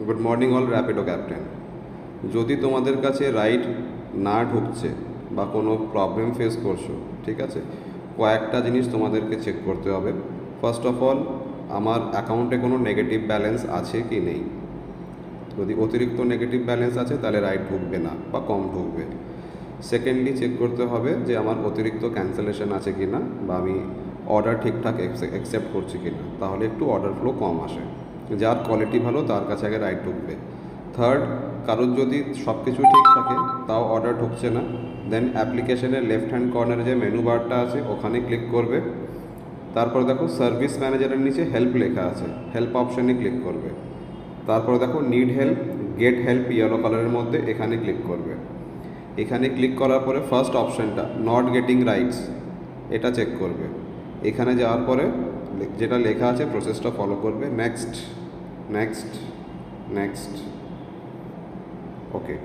Good morning all Rapido captain. যদি তোমাদের কাছে রাইড না ঢুকছে বা কোনো প্রবলেম ফেস করছো, ঠিক আছে, কয়েকটা জিনিস তোমাদেরকে চেক করতে হবে। ফার্স্ট অফ অল, আমার অ্যাকাউন্টে কোনো নেগেটিভ ব্যালেন্স আছে কি নেই। যদি অতিরিক্ত নেগেটিভ ব্যালেন্স আছে তাহলে রাইড ঢুকবে না বা কম ঢুকবে। সেকেন্ডলি চেক করতে হবে যে আমার অতিরিক্ত ক্যান্সেলেশন আছে কি না, বা আমি অর্ডার ঠিকঠাক অ্যাকসেপ্ট করছি কি না, তাহলে একটু অর্ডার ফ্লো কম আসে। যার কোয়ালিটি ভালো তার কাছে আগে রাইড ঢুকবে। থার্ড, কারোর যদি সব কিছু ঠিক থাকে তাও অর্ডার ঢুকছে না, দেন অ্যাপ্লিকেশনের লেফট হ্যান্ড কর্নারে যে মেনু বারটা আছে ওখানে ক্লিক করবে। তারপর দেখো সার্ভিস ম্যানেজারের নিচে হেল্প লেখা আছে, হেল্প অপশানে ক্লিক করবে। তারপরে দেখো need help, get help yellow কালারের মধ্যে, এখানে ক্লিক করবে। এখানে ক্লিক করার পরে ফার্স্ট অপশানটা নট গেটিং রাইটস, এটা চেক করবে। এখানে যাওয়ার পরে যেটা লেখা আছে প্রসেসটা ফলো করবে, নেক্সট নেক্সট নেক্সট, ওকে।